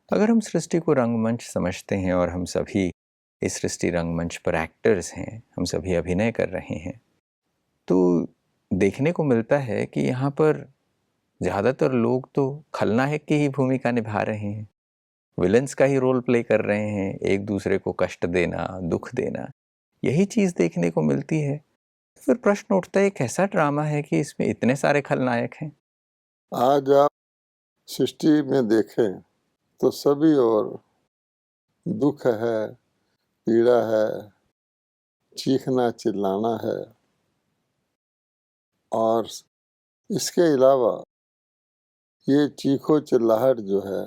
अगर हम सृष्टि को रंगमंच समझते हैं और हम सभी इस सृष्टि रंगमंच पर एक्टर्स हैं, हम सभी अभिनय कर रहे हैं, तो देखने को मिलता है कि यहाँ पर ज़्यादातर लोग तो खलनायक की ही भूमिका निभा रहे हैं, विलन्स का ही रोल प्ले कर रहे हैं, एक दूसरे को कष्ट देना, दुख देना, यही चीज़ देखने को मिलती है। फिर प्रश्न उठता है, एक ऐसा ड्रामा है कि इसमें इतने सारे खलनायक हैं। आज आप सृष्टि में देखें तो सभी ओर दुख है, पीड़ा है, चीखना चिल्लाना है और इसके अलावा ये चीखो चिल्लाहट जो है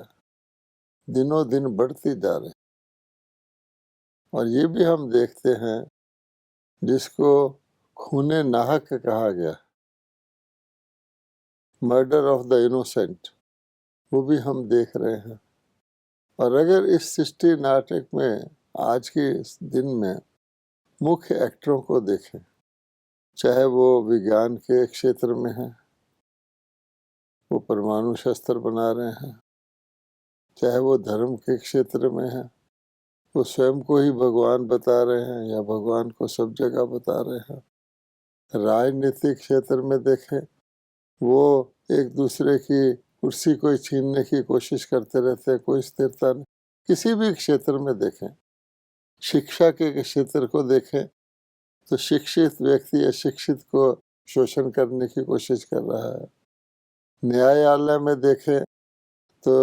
दिनों दिन बढ़ती जा रही। और ये भी हम देखते हैं जिसको खूने नाहक कहा गया, मर्डर ऑफ द इनोसेंट, वो भी हम देख रहे हैं। और अगर इस सृष्टि नाटक में आज के इस दिन में मुख्य एक्टरों को देखें, चाहे वो विज्ञान के क्षेत्र में है, वो परमाणु शस्त्र बना रहे हैं, चाहे वो धर्म के क्षेत्र में है, वो स्वयं को ही भगवान बता रहे हैं या भगवान को सब जगह बता रहे हैं। राजनीतिक क्षेत्र में देखें, वो एक दूसरे की कुर्सी को छीनने की कोशिश करते रहते हैं, कोई स्थिरता नहीं। किसी भी क्षेत्र में देखें, शिक्षा के क्षेत्र को देखें तो शिक्षित व्यक्ति अशिक्षित को शोषण करने की कोशिश कर रहा है। न्यायालय में देखें तो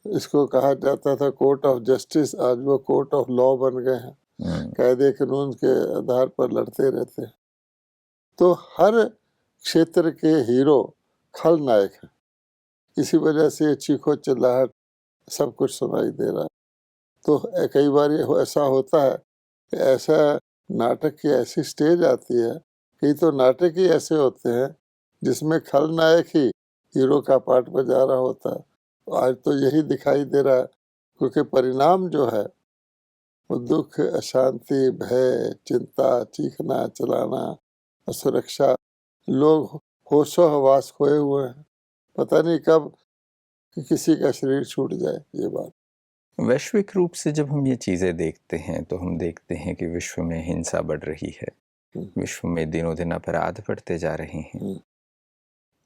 इसको कहा जाता था कोर्ट ऑफ जस्टिस, आज वो कोर्ट ऑफ लॉ बन गए हैं, कायदे कानून के आधार पर लड़ते रहते हैं। तो हर क्षेत्र के हीरो खलनायक हैं। इसी वजह से चीखो चिल्लाहट सब कुछ सुनाई दे रहा है। तो कई बार ये ऐसा होता है कि ऐसा नाटक की ऐसी स्टेज आती है, कई तो नाटक ही ऐसे होते हैं जिसमें खलनायक ही हीरो का पार्ट बजा रहा होता है। आज तो यही दिखाई दे रहा है, क्योंकि परिणाम जो है वो दुख, अशांति, भय, चिंता, चीखना चिल्लाना, असुरक्षा, लोग होशो हवास खोए हुए हैं। पता नहीं कब कि किसी का शरीर छूट जाए। ये बात वैश्विक रूप से जब हम ये चीज़ें देखते हैं तो हम देखते हैं कि विश्व में हिंसा बढ़ रही है, विश्व में दिनों दिन अपराध बढ़ते जा रहे हैं।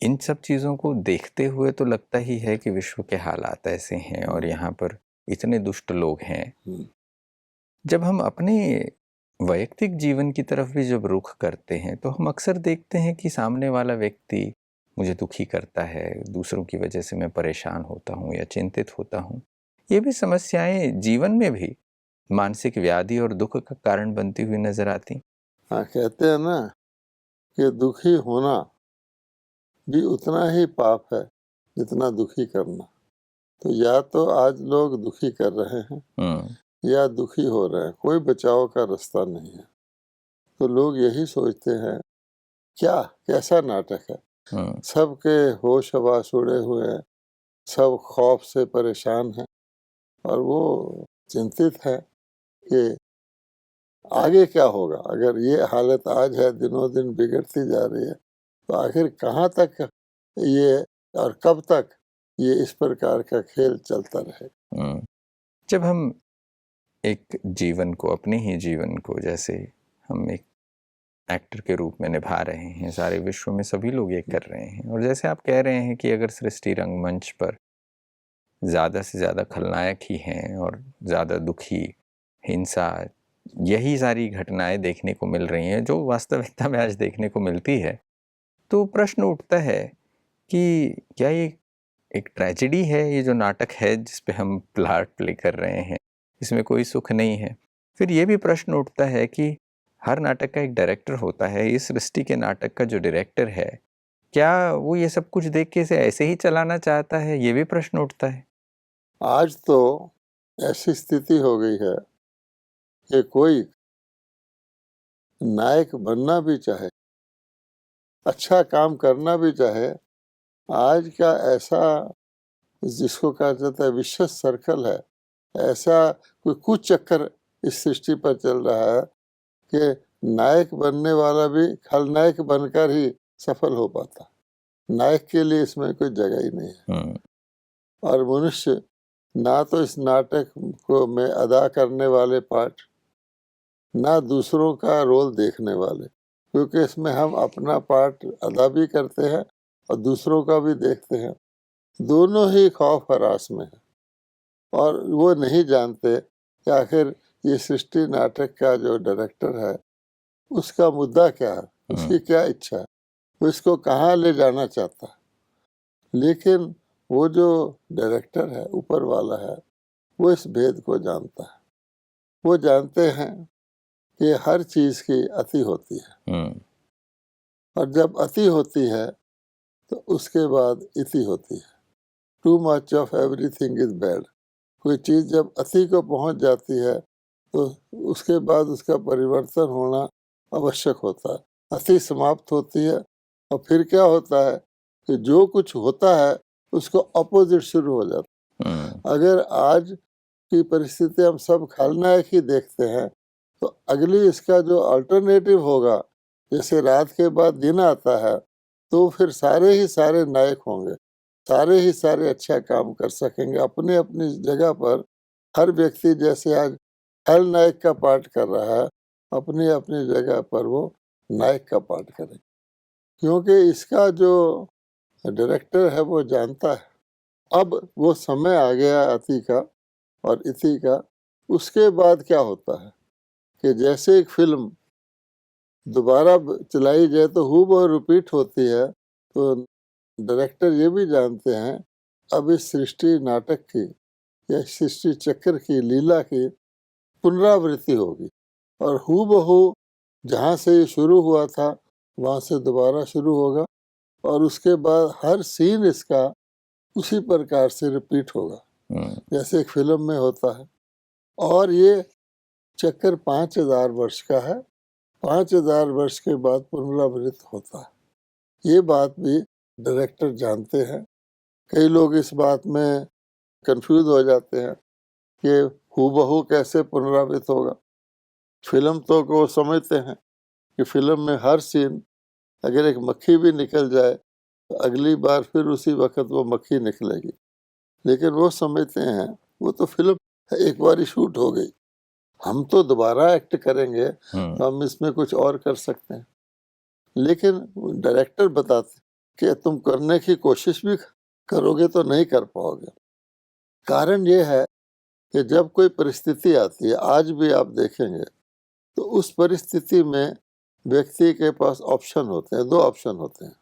इन सब चीज़ों को देखते हुए तो लगता ही है कि विश्व के हालात ऐसे हैं और यहाँ पर इतने दुष्ट लोग हैं। जब हम अपने वैयक्तिक जीवन की तरफ भी जब रुख करते हैं तो हम अक्सर देखते हैं कि सामने वाला व्यक्ति मुझे दुखी करता है, दूसरों की वजह से मैं परेशान होता हूँ या चिंतित होता हूँ। ये भी समस्याएं जीवन में भी मानसिक व्याधि और दुख का कारण बनती हुई नजर आती। हाँ, कहते हैं ना कि दुखी होना भी उतना ही पाप है जितना दुखी करना। तो या तो आज लोग दुखी कर रहे हैं या दुखी हो रहे हैं, कोई बचाव का रास्ता नहीं है। तो लोग यही सोचते हैं, क्या कैसा नाटक है, सबके होश हवास उड़े हुए हैं, सब खौफ से परेशान हैं और वो चिंतित है कि आगे क्या होगा। अगर ये हालत आज है, दिनों दिन बिगड़ती जा रही है, तो आखिर कहाँ तक ये और कब तक ये इस प्रकार का खेल चलता रहेगा। जब हम एक जीवन को, अपने ही जीवन को, जैसे हम एक एक्टर के रूप में निभा रहे हैं, सारे विश्व में सभी लोग ये कर रहे हैं, और जैसे आप कह रहे हैं कि अगर सृष्टि रंगमंच पर ज़्यादा से ज़्यादा खलनायक ही हैं और ज़्यादा दुखी, हिंसा, यही सारी घटनाएं देखने को मिल रही हैं जो वास्तविकता में आज देखने को मिलती है, तो प्रश्न उठता है कि क्या ये एक ट्रेजेडी है, ये जो नाटक है जिस पे हम प्लाट प्ले कर रहे हैं, इसमें कोई सुख नहीं है। फिर ये भी प्रश्न उठता है कि हर नाटक का एक डायरेक्टर होता है, इस सृष्टि के नाटक का जो डायरेक्टर है, क्या वो ये सब कुछ देख के इसे ऐसे ही चलाना चाहता है? ये भी प्रश्न उठता है। आज तो ऐसी स्थिति हो गई है कि कोई नायक बनना भी चाहे, अच्छा काम करना भी चाहे, आज का ऐसा जिसको कहा जाता है विशेष सर्कल है, ऐसा कोई कुछ चक्कर इस सृष्टि पर चल रहा है कि नायक बनने वाला भी खलनायक बनकर ही सफल हो पाता। नायक के लिए इसमें कोई जगह ही नहीं है। और मनुष्य ना तो इस नाटक को में अदा करने वाले पार्ट, ना दूसरों का रोल देखने वाले, क्योंकि इसमें हम अपना पार्ट अदा भी करते हैं और दूसरों का भी देखते हैं। दोनों ही खौफ हरास में है और वो नहीं जानते कि आखिर ये सृष्टि नाटक का जो डायरेक्टर है उसका मुद्दा क्या है, उसकी क्या इच्छा है, वो इसको कहाँ ले जाना चाहता है। लेकिन वो जो डायरेक्टर है, ऊपर वाला है, वो इस भेद को जानता है। वो जानते हैं कि हर चीज़ की अति होती है और जब अति होती है तो उसके बाद इति होती है। Too much of everything is bad. कोई चीज़ जब अति को पहुंच जाती है तो उसके बाद उसका परिवर्तन होना आवश्यक होता है। अति समाप्त होती है और फिर क्या होता है कि जो कुछ होता है उसको अपोजिट शुरू हो जाता है। अगर आज की परिस्थिति हम सब खलनायक ही देखते हैं तो अगली इसका जो अल्टरनेटिव होगा, जैसे रात के बाद दिन आता है, तो फिर सारे ही सारे नायक होंगे, सारे ही सारे अच्छा काम कर सकेंगे अपने अपनी जगह पर। हर व्यक्ति जैसे आज खलनायक का पार्ट कर रहा है, अपनी अपनी जगह पर वो नायक का पार्ट करेंगे, क्योंकि इसका जो डायरेक्टर है वो जानता है अब वो समय आ गया अति का और इति का। उसके बाद क्या होता है कि जैसे एक फिल्म दोबारा चलाई जाए तो हूबहू रिपीट होती है, तो डायरेक्टर ये भी जानते हैं अब इस सृष्टि नाटक की या सृष्टि चक्र की लीला की पुनरावृत्ति होगी और हूबहू जहाँ से ये शुरू हुआ था वहाँ से दोबारा शुरू होगा और उसके बाद हर सीन इसका उसी प्रकार से रिपीट होगा जैसे एक फिल्म में होता है। और ये चक्कर 5000 वर्ष का है, 5000 वर्ष के बाद पुनरावृत्त होता है। ये बात भी डायरेक्टर जानते हैं। कई लोग इस बात में कंफ्यूज हो जाते हैं कि हूबहू कैसे पुनरावृत्त होगा। फिल्म तो को समझते हैं कि फिल्म में हर सीन अगर एक मक्खी भी निकल जाए तो अगली बार फिर उसी वक्त वो मक्खी निकलेगी, लेकिन वो समझते हैं वो तो फिल्म एक बार ही शूट हो गई, हम तो दोबारा एक्ट करेंगे तो हम इसमें कुछ और कर सकते हैं। लेकिन डायरेक्टर बताते कि तुम करने की कोशिश भी करोगे तो नहीं कर पाओगे। कारण ये है कि जब कोई परिस्थिति आती है, आज भी आप देखेंगे, तो उस परिस्थिति में व्यक्ति के पास ऑप्शन होते हैं, 2 ऑप्शन होते हैं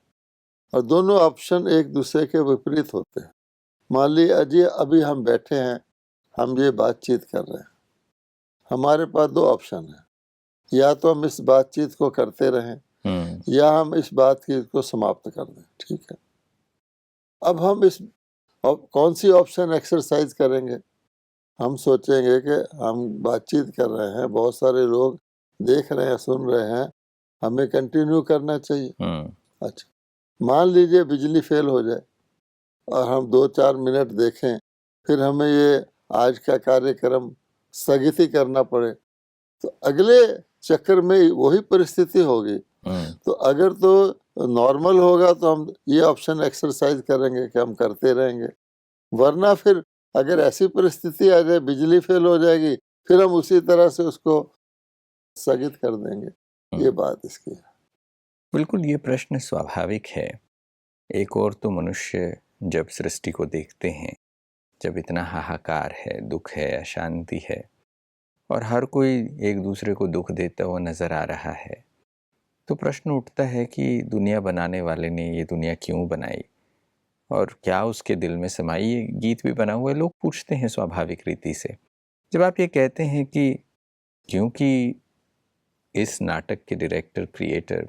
और दोनों ऑप्शन एक दूसरे के विपरीत होते हैं। मान लीजिए अभी हम बैठे हैं, हम ये बातचीत कर रहे हैं, हमारे पास 2 ऑप्शन है, या तो हम इस बातचीत को करते रहें या हम इस बात की को समाप्त कर दें। ठीक है, अब हम इस कौन सी ऑप्शन एक्सरसाइज करेंगे? हम सोचेंगे कि हम बातचीत कर रहे हैं, बहुत सारे लोग देख रहे हैं, सुन रहे हैं, हमें कंटिन्यू करना चाहिए। अच्छा, मान लीजिए बिजली फेल हो जाए और हम 2-4 मिनट देखें, फिर हमें ये आज का कार्यक्रम स्थगित ही करना पड़े, तो अगले चक्कर में वही परिस्थिति होगी। तो अगर तो नॉर्मल होगा तो हम ये ऑप्शन एक्सरसाइज करेंगे कि हम करते रहेंगे, वरना फिर अगर ऐसी परिस्थिति आ जाए बिजली फेल हो जाएगी, फिर हम उसी तरह से उसको स्थगित कर देंगे। ये बात इसकी है। बिल्कुल, ये प्रश्न स्वाभाविक है। एक और तो मनुष्य जब सृष्टि को देखते हैं, जब इतना हाहाकार है, दुख है, अशांति है और हर कोई एक दूसरे को दुख देता हुआ नज़र आ रहा है, तो प्रश्न उठता है कि दुनिया बनाने वाले ने ये दुनिया क्यों बनाई और क्या उसके दिल में समाई। ये गीत भी बना हुआ है, लोग पूछते हैं स्वाभाविक रीति से। जब आप ये कहते हैं कि क्योंकि इस नाटक के डायरेक्टर, क्रिएटर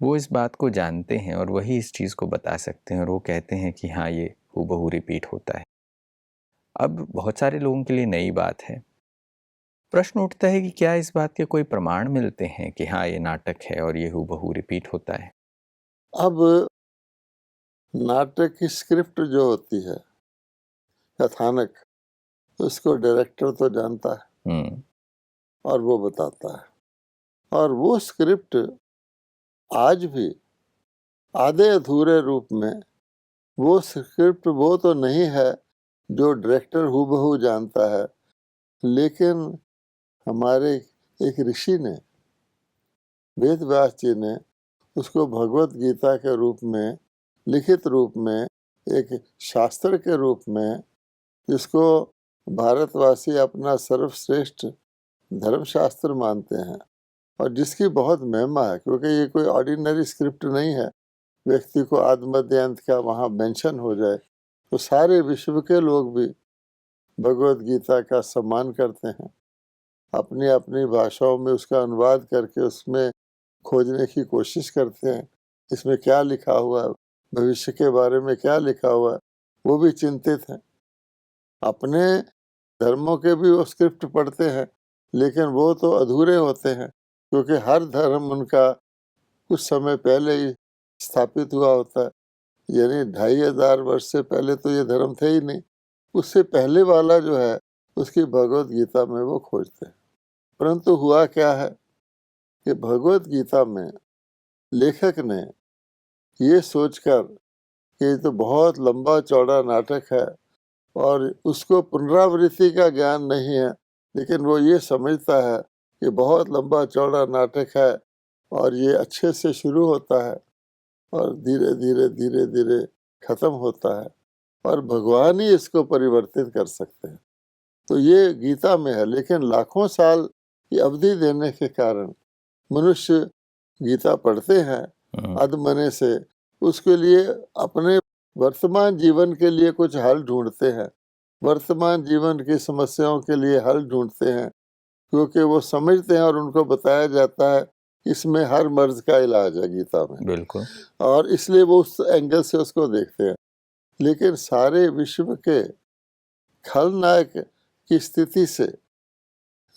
वो इस बात को जानते हैं और वही इस चीज़ को बता सकते हैं और वो कहते हैं कि हाँ, ये हूबहू रिपीट होता है। अब बहुत सारे लोगों के लिए नई बात है। प्रश्न उठता है कि क्या इस बात के कोई प्रमाण मिलते हैं कि हाँ, ये नाटक है और ये हूबहू रिपीट होता है? अब नाटक की स्क्रिप्ट जो होती है, कथानक, उसको डायरेक्टर तो जानता है और वो बताता है, और वो स्क्रिप्ट आज भी आधे अधूरे रूप में, वो स्क्रिप्ट वो तो नहीं है जो डायरेक्टर हूबहू जानता है, लेकिन हमारे एक ऋषि ने, वेद व्यास जी ने उसको भगवत गीता के रूप में, लिखित रूप में, एक शास्त्र के रूप में, जिसको भारतवासी अपना सर्वश्रेष्ठ धर्मशास्त्र मानते हैं और जिसकी बहुत महिमा है, क्योंकि ये कोई ऑर्डिनरी स्क्रिप्ट नहीं है, व्यक्ति को आदि मध्य अंत का वहाँ मेंशन हो जाए, तो सारे विश्व के लोग भी भगवत गीता का सम्मान करते हैं, अपनी अपनी भाषाओं में उसका अनुवाद करके उसमें खोजने की कोशिश करते हैं, इसमें क्या लिखा हुआ है, भविष्य के बारे में क्या लिखा हुआ है, वो भी चिंतित हैं। अपने धर्मों के भी वो स्क्रिप्ट पढ़ते हैं, लेकिन वो तो अधूरे होते हैं, क्योंकि हर धर्म उनका कुछ समय पहले ही स्थापित हुआ होता है, यानी 2500 वर्ष से पहले तो ये धर्म थे ही नहीं। उससे पहले वाला जो है उसकी भगवत गीता में वो खोजते हैं। परंतु हुआ क्या है कि भगवत गीता में लेखक ने ये सोचकर कि ये तो बहुत लंबा चौड़ा नाटक है और उसको पुनरावृत्ति का ज्ञान नहीं है, लेकिन वो ये समझता है कि बहुत लंबा चौड़ा नाटक है और ये अच्छे से शुरू होता है और धीरे धीरे धीरे धीरे खत्म होता है और भगवान ही इसको परिवर्तित कर सकते हैं। तो ये गीता में है, लेकिन लाखों साल की अवधि देने के कारण मनुष्य गीता पढ़ते हैं अधमने से, उसके लिए अपने वर्तमान जीवन के लिए कुछ हल ढूंढते हैं, वर्तमान जीवन की समस्याओं के लिए हल ढूंढते हैं, क्योंकि वो समझते हैं और उनको बताया जाता है इसमें हर मर्ज का इलाज है गीता में, बिल्कुल, और इसलिए वो उस एंगल से उसको देखते हैं। लेकिन सारे विश्व के खलनायक की स्थिति से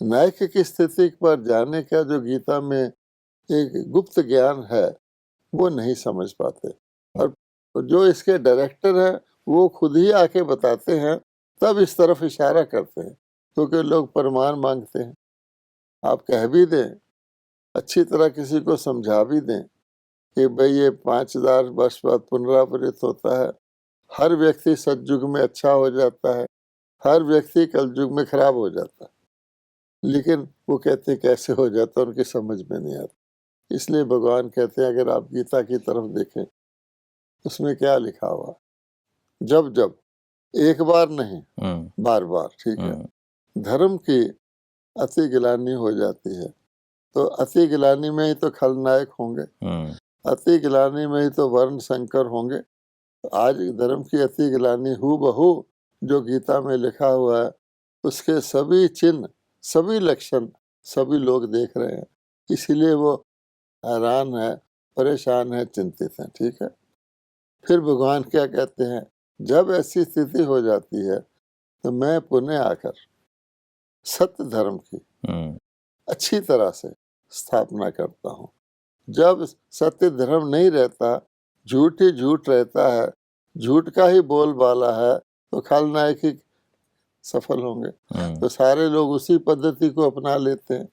नायक की स्थिति पर जाने का जो गीता में एक गुप्त ज्ञान है वो नहीं समझ पाते, और जो इसके डायरेक्टर हैं वो खुद ही आके बताते हैं, तब इस तरफ इशारा करते हैं, क्योंकि लोग प्रमाण मांगते हैं। आप कह भी दें, अच्छी तरह किसी को समझा भी दें कि भाई ये 5000 वर्ष बाद पुनरावृत्त होता है, हर व्यक्ति सतयुग में अच्छा हो जाता है, हर व्यक्ति कलयुग में खराब हो जाता है, लेकिन वो कहते हैं कैसे हो जाता है, उनकी समझ में नहीं आता। इसलिए भगवान कहते हैं अगर आप गीता की तरफ देखें, उसमें क्या लिखा हुआ, जब जब, एक बार नहीं, बार बार, ठीक है, धर्म की अति गिलानी हो जाती है, तो अति गिलानी में ही तो खलनायक होंगे, अति गिलानी में ही तो वर्ण संकर होंगे। तो आज धर्म की अति गिलानी हूबहू जो गीता में लिखा हुआ है, उसके सभी चिन्ह, सभी लक्षण सभी लोग देख रहे हैं, इसीलिए वो हैरान है, परेशान है, चिंतित है। ठीक है, फिर भगवान क्या कहते हैं, जब ऐसी स्थिति हो जाती है तो मैं पुनः आकर सत्य धर्म की अच्छी तरह से स्थापना करता हूँ। जब सत्य धर्म नहीं रहता, झूठ ही झूठ रहता है, झूठ का ही बोलबाला है, तो खलनायक ही सफल होंगे। तो सारे लोग उसी पद्धति को अपना लेते हैं।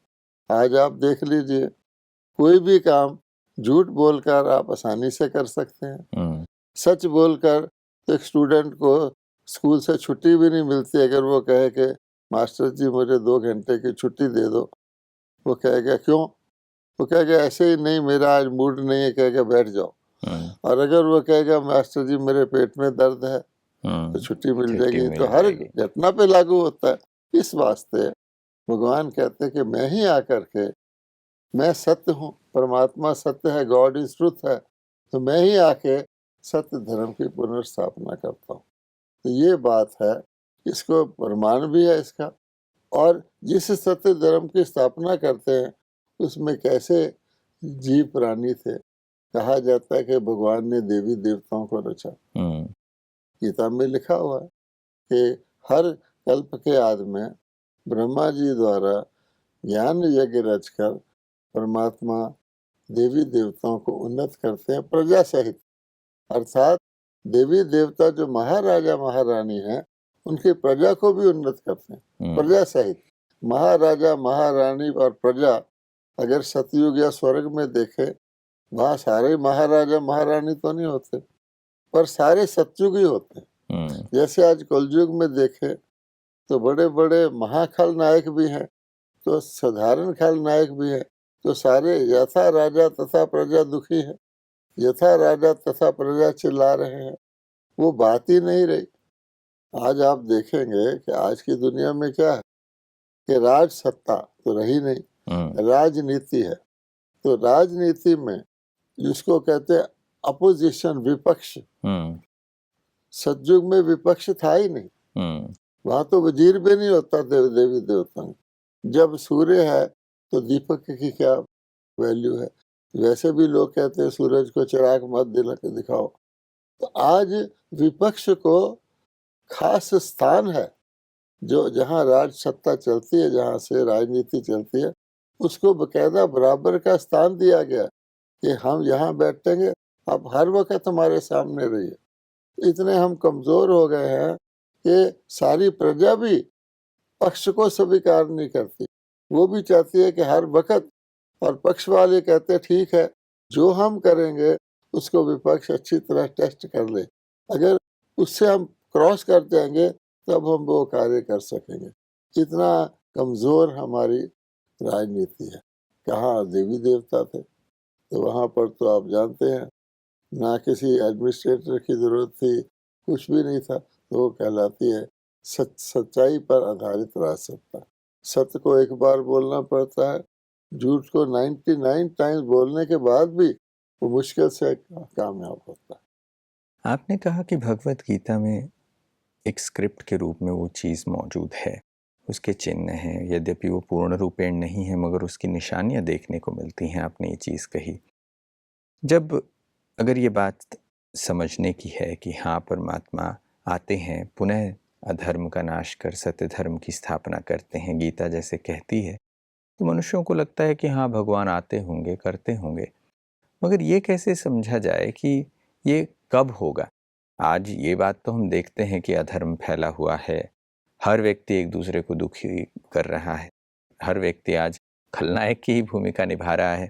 आज आप देख लीजिए, कोई भी काम झूठ बोलकर आप आसानी से कर सकते हैं। सच बोलकर तो एक स्टूडेंट को स्कूल से छुट्टी भी नहीं मिलती, अगर वो कहे कि मास्टर जी मुझे 2 घंटे की छुट्टी दे दो, वो कहेगा क्यों, वो कहेगा ऐसे ही नहीं, मेरा आज मूड नहीं है, कहेगा बैठ जाओ। और अगर वो कहेगा मास्टर जी मेरे पेट में दर्द है, तो छुट्टी मिल जाएगी। तो हर घटना पे लागू होता है। इस वास्ते भगवान कहते हैं कि मैं ही आकर के, मैं सत्य हूँ, परमात्मा सत्य है, गॉड इज ट्रुथ है, तो मैं ही आके सत्य धर्म की पुनर्स्थापना करता हूँ। तो ये बात है, इसको प्रमाण भी है इसका। और जिस सत्य धर्म की स्थापना करते हैं उसमें कैसे जीव प्राणी थे, कहा जाता है कि भगवान ने देवी देवताओं को रचा। गीता में लिखा हुआ है कि हर कल्प के आदि में ब्रह्मा जी द्वारा ज्ञान यज्ञ रचकर परमात्मा देवी देवताओं को उन्नत करते हैं प्रजा सहित। अर्थात देवी देवता जो महाराजा महारानी हैं, उनकी प्रजा को भी उन्नत करते हैं प्रजा सहित। महाराजा महारानी और प्रजा अगर सतयुग या स्वर्ग में देखे, वहाँ सारे महाराजा महारानी तो नहीं होते, पर सारे सतयुग ही होते हैं। जैसे आज कलयुग में देखें तो बड़े बड़े महाखलनायक भी हैं, तो साधारण खलनायक भी हैं, तो सारे यथा राजा तथा प्रजा दुखी है, यथा राजा तथा प्रजा चिल्ला रहे हैं, वो बात ही नहीं रही। आज आप देखेंगे कि आज की दुनिया में क्या है कि राज सत्ता तो रही नहीं, राजनीति है। तो राजनीति में जिसको कहते हैं अपोजिशन, विपक्ष, सतयुग में विपक्ष था ही नहीं। वहां तो वजीर भी नहीं होता देवी देवता में। जब सूर्य है तो दीपक की क्या वैल्यू है। वैसे भी लोग कहते हैं सूरज को चिराग मत दिला के दिखाओ। तो आज विपक्ष को खास स्थान है, जो जहाँ राज सत्ता चलती है, जहाँ से राजनीति चलती है, उसको बकायदा बराबर का स्थान दिया गया कि हम यहाँ बैठेंगे, आप हर वक्त हमारे सामने रहिए। इतने हम कमजोर हो गए हैं कि सारी प्रजा भी पक्ष को स्वीकार नहीं करती। वो भी चाहती है कि हर वक्त, और पक्ष वाले कहते हैं ठीक है, जो हम करेंगे उसको विपक्ष अच्छी तरह टेस्ट कर ले, अगर उससे हम क्रॉस कर जाएंगे तब हम वो कार्य कर सकेंगे। इतना कमजोर हमारी राजनीति है। कहाँ देवी देवता थे, तो वहाँ पर तो आप जानते हैं ना किसी एडमिनिस्ट्रेटर की जरूरत थी, कुछ भी नहीं था। तो वो कहलाती है सच्चाई पर आधारित राजसत्ता। सत्य को एक बार बोलना पड़ता है, झूठ को 99 टाइम्स बोलने के बाद भी वो मुश्किल से कामयाब होता है। आपने कहा कि भगवत गीता में एक स्क्रिप्ट के रूप में वो चीज़ मौजूद है, उसके चिन्ह हैं, यद्यपि वो पूर्ण रूपेण नहीं है मगर उसकी निशानियाँ देखने को मिलती हैं। आपने ये चीज़ कही। जब अगर ये बात समझने की है कि हाँ, परमात्मा आते हैं, पुनः अधर्म का नाश कर सत्य धर्म की स्थापना करते हैं, गीता जैसे कहती है, तो मनुष्यों को लगता है कि हाँ, भगवान आते होंगे, करते होंगे। मगर ये कैसे समझा जाए कि ये कब होगा? आज ये बात तो हम देखते हैं कि अधर्म फैला हुआ है, हर व्यक्ति एक दूसरे को दुखी कर रहा है, हर व्यक्ति आज खलनायक की ही भूमिका निभा रहा है।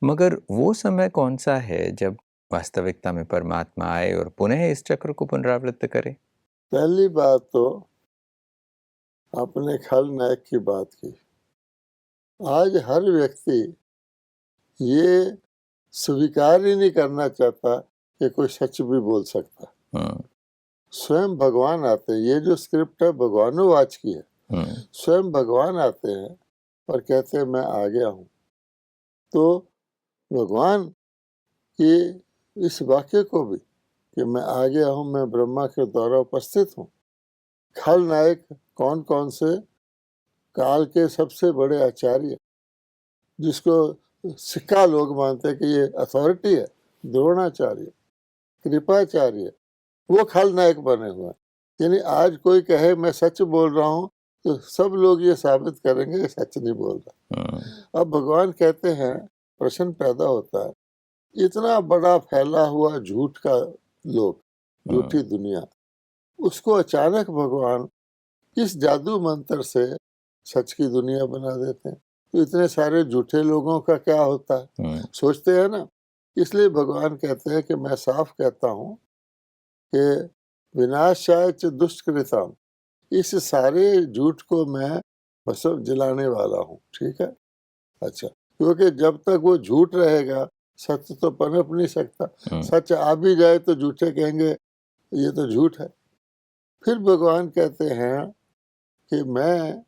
मगर वो समय कौन सा है जब वास्तविकता में परमात्मा आए और पुनः इस चक्र को पुनरावृत्त करे? पहली बात तो आपने खलनायक की बात की। आज हर व्यक्ति ये स्वीकार ही नहीं करना चाहता कि कोई सच भी बोल सकता। स्वयं भगवान आते हैं, ये जो स्क्रिप्ट है भगवानोवाच की है। स्वयं भगवान आते हैं और कहते हैं मैं आ गया हूँ। तो भगवान की इस वाक्य को भी कि मैं आ गया हूँ, मैं ब्रह्मा के द्वारा उपस्थित हूँ। खलनायक कौन कौन से? काल के सबसे बड़े आचार्य, जिसको सिक्का लोग मानते हैं कि ये अथॉरिटी है, द्रोणाचार्य, कृपाचार्य, वो खलनायक बने हुए हैं। यानी आज कोई कहे मैं सच बोल रहा हूँ तो सब लोग ये साबित करेंगे कि सच नहीं बोल रहा। अब भगवान कहते हैं, प्रश्न पैदा होता है, इतना बड़ा फैला हुआ झूठ का लोक, झूठी दुनिया, उसको अचानक भगवान किस जादू मंत्र से सच की दुनिया बना देते हैं। तो इतने सारे झूठे लोगों का क्या होता है, सोचते हैं ना। इसलिए भगवान कहते हैं कि मैं साफ कहता हूँ कि विनाशाय च दुष्कृताम, इस सारे झूठ को मैं बस जलाने वाला हूँ। ठीक है, अच्छा, क्योंकि जब तक वो झूठ रहेगा सत्य तो पनप नहीं सकता। सच आ भी जाए तो झूठे कहेंगे ये तो झूठ है। फिर भगवान कहते हैं कि मैं,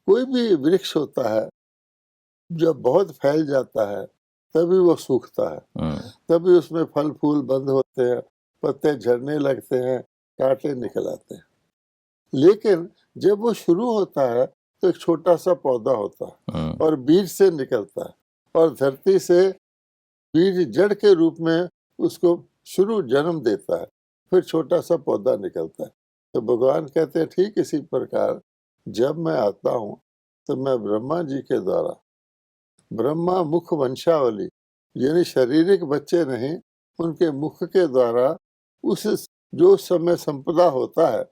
कोई भी वृक्ष होता है जब बहुत फैल जाता है तभी वो सूखता है, तभी उसमें फल फूल बंद होते हैं, पत्ते झड़ने लगते हैं, कांटे निकल आते हैं। लेकिन जब वो शुरू होता है तो एक छोटा सा पौधा होता है और बीज से निकलता है, और धरती से बीज जड़ के रूप में उसको शुरू जन्म देता है, फिर छोटा सा पौधा निकलता है। तो भगवान कहते हैं ठीक इसी प्रकार जब मैं आता हूँ तो मैं ब्रह्मा जी के द्वारा, ब्रह्मा मुख वंशावली, यानी शारीरिक बच्चे नहीं, उनके मुख के द्वारा उस जो समय संपदा होता है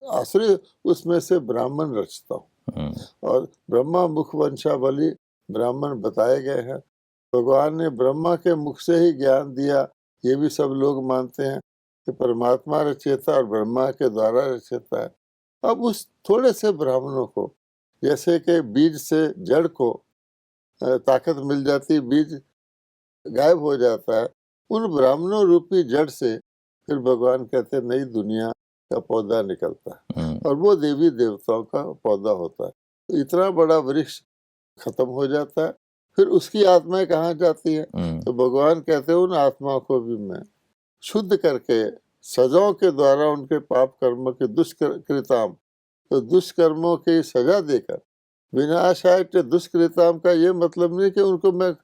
आश्रय, उसमें से ब्राह्मण रचता हूँ। और ब्रह्मा मुख वंशावली ब्राह्मण बताए गए हैं। भगवान ने ब्रह्मा के मुख से ही ज्ञान दिया, ये भी सब लोग मानते हैं। कि परमात्मा रचयिता और ब्रह्मा के द्वारा रचयिता है। अब उस थोड़े से ब्राह्मणों को, जैसे कि बीज से जड़ को ताकत मिल जाती, बीज गायब हो जाता है, उन ब्राह्मणों रूपी जड़ से फिर भगवान कहते नई दुनिया का पौधा निकलता है और वो देवी देवताओं का पौधा होता है। तो इतना बड़ा वृक्ष खत्म हो जाता है, फिर उसकी आत्माएं कहाँ जाती है? तो भगवान कहते हैं उन आत्माओं को भी मैं शुद्ध करके सजाओं के द्वारा उनके पाप कर्म के दुष्कृताम, तो दुष्कर्मों की सजा देकर विनाशाय दुष्कृताम का ये मतलब नहीं कि उनको मैं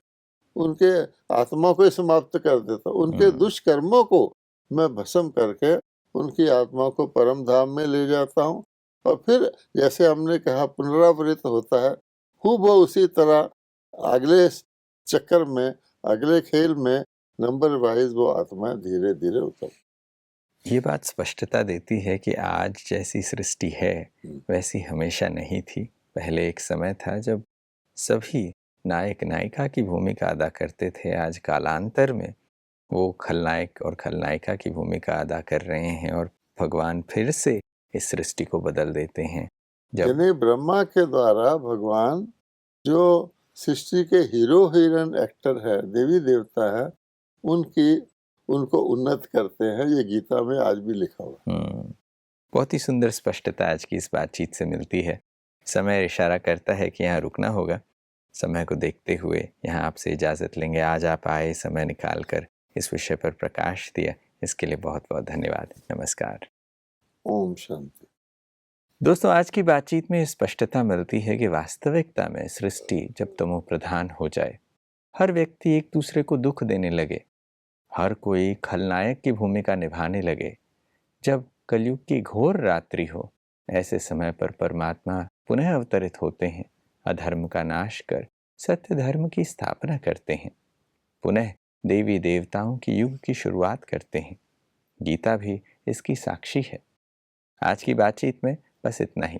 उनके आत्मा को ही समाप्त कर देता, उनके दुष्कर्मों को मैं भस्म करके उनकी आत्मा को परम धाम में ले जाता हूँ और फिर जैसे हमने कहा पुनरावृत्त होता है, खूब वो उसी तरह अगले चक्कर में, अगले खेल में नंबर वाइज वो आत्मा धीरे धीरे उतर। ये बात स्पष्टता देती है कि आज जैसी सृष्टि है वैसी हमेशा नहीं थी। पहले एक समय था जब सभी नायक नायिका की भूमिका अदा करते थे। आज कालांतर में वो खलनायक और खलनायिका की भूमिका अदा कर रहे हैं और भगवान फिर से इस सृष्टि को बदल देते हैं। यानी ब्रह्मा के द्वारा भगवान जो सृष्टि के हीरो हीरोइन एक्टर है, देवी देवता है, उनको उन्नत करते हैं। ये गीता में आज भी लिखा हुआ। बहुत ही सुंदर स्पष्टता आज की इस बातचीत से मिलती है। समय इशारा करता है कि यहाँ रुकना होगा। समय को देखते हुए यहाँ आपसे इजाज़त लेंगे। आज आप आए, समय निकाल कर इस विषय पर प्रकाश दिया, इसके लिए बहुत बहुत धन्यवाद। नमस्कार। ओम शांति। दोस्तों, आज की बातचीत में स्पष्टता मिलती है कि वास्तविकता में सृष्टि जब तमो प्रधान हो जाए, हर व्यक्ति एक दूसरे को दुख देने लगे, हर कोई खलनायक की भूमिका निभाने लगे, जब कलयुग की घोर रात्रि हो, ऐसे समय पर परमात्मा पुनः अवतरित होते हैं, अधर्म का नाश कर सत्य धर्म की स्थापना करते हैं, पुनः देवी देवताओं की युग की शुरुआत करते हैं। गीता भी इसकी साक्षी है। आज की बातचीत में बस इतना ही।